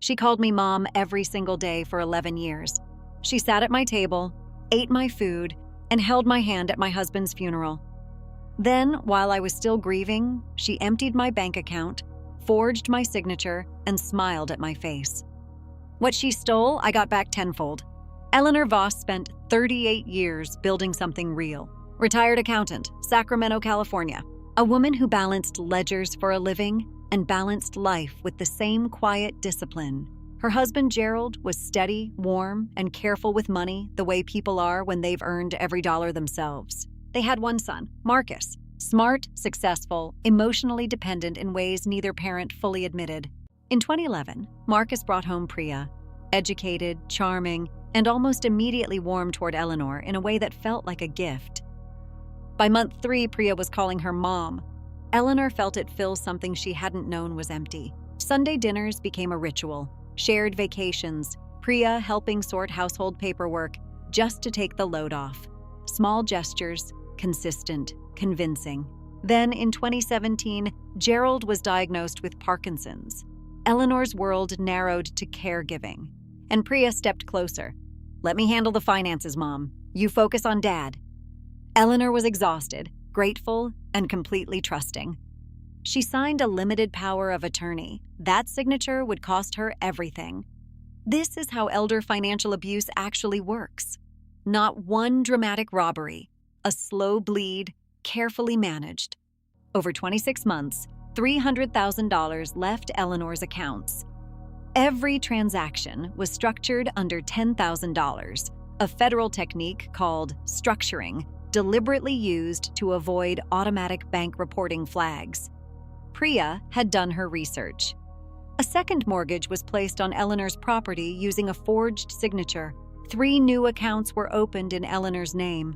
She called me mom every single day for 11 years. She sat at my table, ate my food, and held my hand at my husband's funeral. Then, while I was still grieving, she emptied my bank account, forged my signature, and smiled at my face. What she stole, I got back tenfold. Eleanor Voss spent 38 years building something real. Retired accountant, Sacramento, California. A woman who balanced ledgers for a living and balanced life with the same quiet discipline. Her husband, Gerald, was steady, warm, and careful with money the way people are when they've earned every dollar themselves. They had one son, Marcus. Smart, successful, emotionally dependent in ways neither parent fully admitted. In 2011, Marcus brought home Priya, educated, charming, and almost immediately warmed toward Eleanor in a way that felt like a gift. By month 3, Priya was calling her mom. Eleanor felt it fill something she hadn't known was empty. Sunday dinners became a ritual, shared vacations, Priya helping sort household paperwork just to take the load off. Small gestures, consistent, convincing. Then in 2017, Gerald was diagnosed with Parkinson's. Eleanor's world narrowed to caregiving, and Priya stepped closer. "Let me handle the finances, Mom. You focus on Dad." Eleanor was exhausted, grateful, and completely trusting. She signed a limited power of attorney. That signature would cost her everything. This is how elder financial abuse actually works. Not one dramatic robbery, a slow bleed, carefully managed. Over 26 months, $300,000 left Eleanor's accounts. Every transaction was structured under $10,000, a federal technique called structuring, deliberately used to avoid automatic bank reporting flags. Priya had done her research. A second mortgage was placed on Eleanor's property using a forged signature. 3 new accounts were opened in Eleanor's name.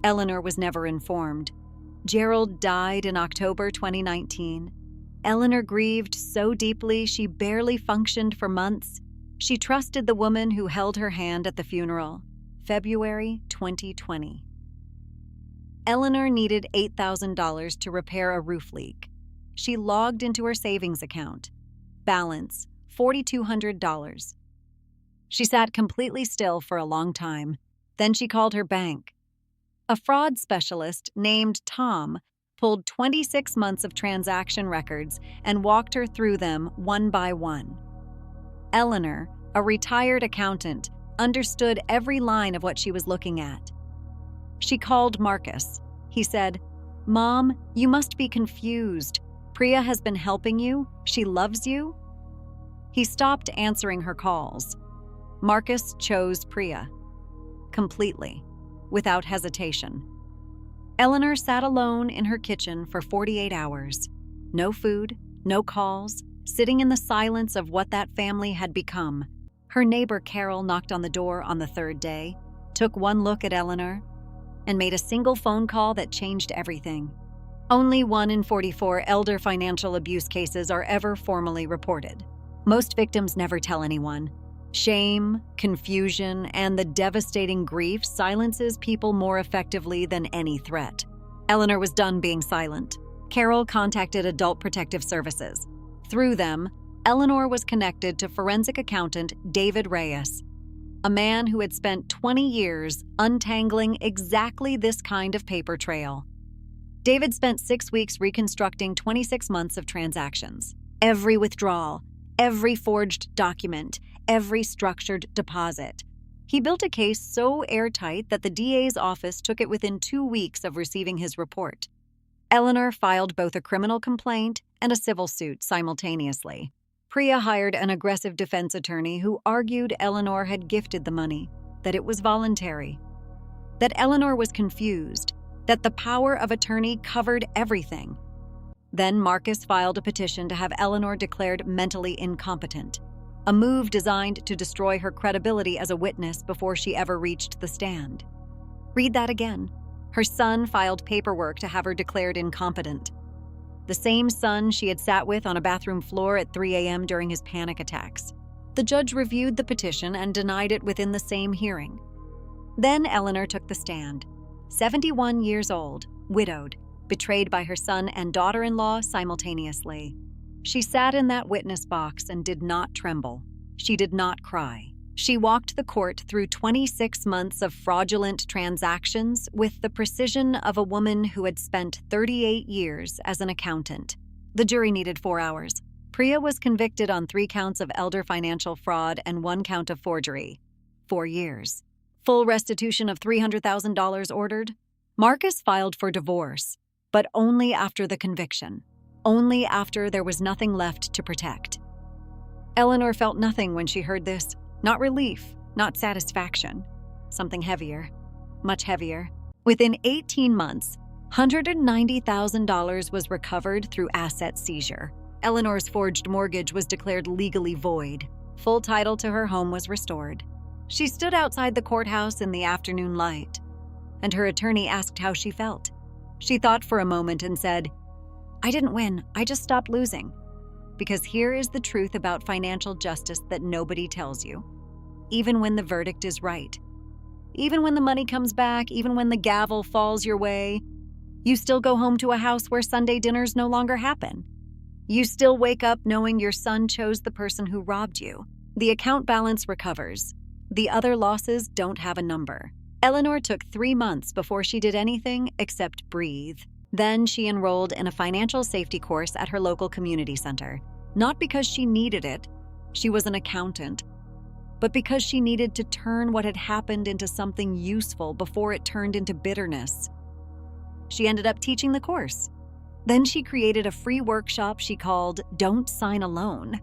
Eleanor was never informed. Gerald died in October 2019. Eleanor grieved so deeply she barely functioned for months. She trusted the woman who held her hand at the funeral. February 2020. Eleanor needed $8,000 to repair a roof leak. She logged into her savings account. Balance, $4,200. She sat completely still for a long time. Then she called her bank. A fraud specialist named Tom pulled 26 months of transaction records and walked her through them one by one. Eleanor, a retired accountant, understood every line of what she was looking at. She called Marcus. He said, "Mom, you must be confused. Priya has been helping you. She loves you." He stopped answering her calls. Marcus chose Priya. Completely, without hesitation. Eleanor sat alone in her kitchen for 48 hours. No food, no calls, sitting in the silence of what that family had become. Her neighbor Carol knocked on the door on the 3rd day, took one look at Eleanor, and made a single phone call that changed everything. Only 1 in 44 elder financial abuse cases are ever formally reported. Most victims never tell anyone. Shame, confusion, and the devastating grief silences people more effectively than any threat. Eleanor was done being silent. Carol contacted Adult Protective Services. Through them, Eleanor was connected to forensic accountant David Reyes, a man who had spent 20 years untangling exactly this kind of paper trail. David spent 6 weeks reconstructing 26 months of transactions. Every withdrawal, every forged document, every structured deposit. He built a case so airtight that the DA's office took it within 2 weeks of receiving his report. Eleanor filed both a criminal complaint and a civil suit simultaneously. Priya hired an aggressive defense attorney who argued Eleanor had gifted the money, that it was voluntary, that Eleanor was confused, that the power of attorney covered everything. Then Marcus filed a petition to have Eleanor declared mentally incompetent, a move designed to destroy her credibility as a witness before she ever reached the stand. Read that again. Her son filed paperwork to have her declared incompetent. The same son she had sat with on a bathroom floor at 3 a.m. during his panic attacks. The judge reviewed the petition and denied it within the same hearing. Then Eleanor took the stand. 71 years old, widowed, betrayed by her son and daughter-in-law simultaneously. She sat in that witness box and did not tremble. She did not cry. She walked the court through 26 months of fraudulent transactions with the precision of a woman who had spent 38 years as an accountant. The jury needed 4 hours. Priya was convicted on 3 counts of elder financial fraud and 1 count of forgery. 4 years. Full restitution of $300,000 ordered. Marcus filed for divorce, but only after the conviction. Only after there was nothing left to protect. Eleanor felt nothing when she heard this. Not relief, not satisfaction. Something heavier, much heavier. Within 18 months, $190,000 was recovered through asset seizure. Eleanor's forged mortgage was declared legally void. Full title to her home was restored. She stood outside the courthouse in the afternoon light, and her attorney asked how she felt. She thought for a moment and said, "I didn't win, I just stopped losing." Because here is the truth about financial justice that nobody tells you. Even when the verdict is right, even when the money comes back, even when the gavel falls your way, you still go home to a house where Sunday dinners no longer happen. You still wake up knowing your son chose the person who robbed you. The account balance recovers. The other losses don't have a number. Eleanor took 3 months before she did anything except breathe. Then she enrolled in a financial safety course at her local community center. Not because she needed it, she was an accountant, but because she needed to turn what had happened into something useful before it turned into bitterness. She ended up teaching the course. Then she created a free workshop she called Don't Sign Alone,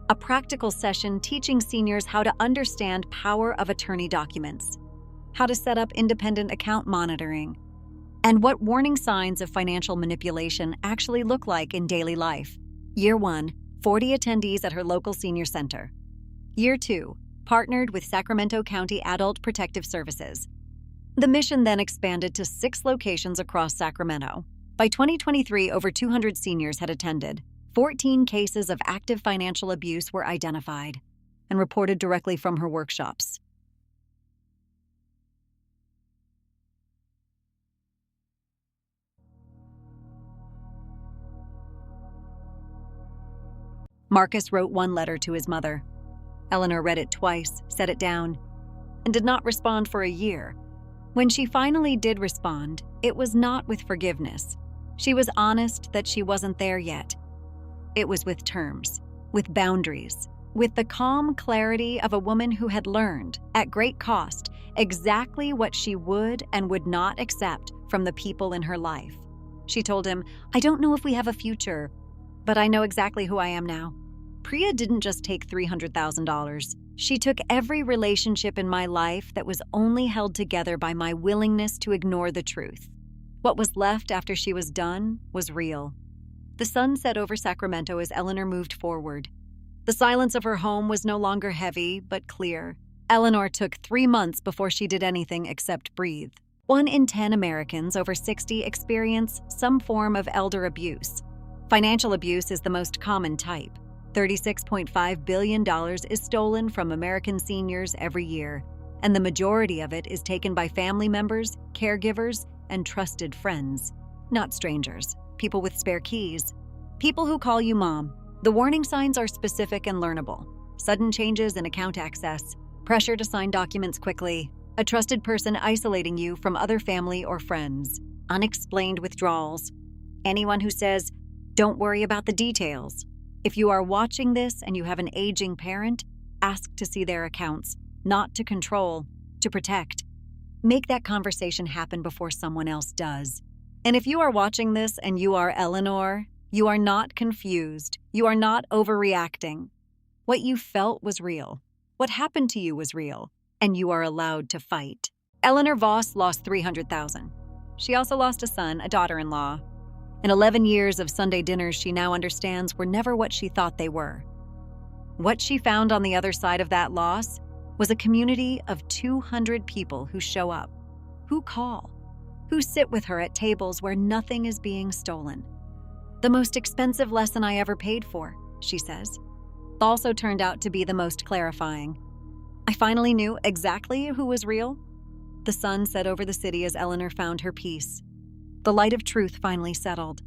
a practical session teaching seniors how to understand power of attorney documents, how to set up independent account monitoring, and what warning signs of financial manipulation actually look like in daily life. Year 1, 40 attendees at her local senior center. Year 2, partnered with Sacramento County Adult Protective Services. The mission then expanded to 6 locations across Sacramento. By 2023, over 200 seniors had attended. 14 cases of active financial abuse were identified and reported directly from her workshops. Marcus wrote 1 letter to his mother. Eleanor read it twice, set it down, and did not respond for a year. When she finally did respond, it was not with forgiveness. She was honest that she wasn't there yet. It was with terms, with boundaries, with the calm clarity of a woman who had learned, at great cost, exactly what she would and would not accept from the people in her life. She told him, "I don't know if we have a future, but I know exactly who I am now." Priya didn't just take $300,000. She took every relationship in my life that was only held together by my willingness to ignore the truth. What was left after she was done was real. The sun set over Sacramento as Eleanor moved forward. The silence of her home was no longer heavy, but clear. Eleanor took 3 months before she did anything except breathe. 1 in 10 Americans over 60 experience some form of elder abuse. Financial abuse is the most common type. $36.5 billion is stolen from American seniors every year, and the majority of it is taken by family members, caregivers, and trusted friends, not strangers, people with spare keys, people who call you mom. The warning signs are specific and learnable. Sudden changes in account access, pressure to sign documents quickly, a trusted person isolating you from other family or friends, unexplained withdrawals. Anyone who says, "Don't worry about the details." If you are watching this and you have an aging parent, ask to see their accounts, not to control, to protect. Make that conversation happen before someone else does. And if you are watching this and you are Eleanor, you are not confused. You are not overreacting. What you felt was real. What happened to you was real, and you are allowed to fight. Eleanor Voss lost $300,000. She also lost a son, a daughter-in-law. In 11 years of Sunday dinners she now understands were never what she thought they were. What she found on the other side of that loss was a community of 200 people who show up, who call, who sit with her at tables where nothing is being stolen. The most expensive lesson I ever paid for, she says, also turned out to be the most clarifying. I finally knew exactly who was real. The sun set over the city as Eleanor found her peace. The light of truth finally settled.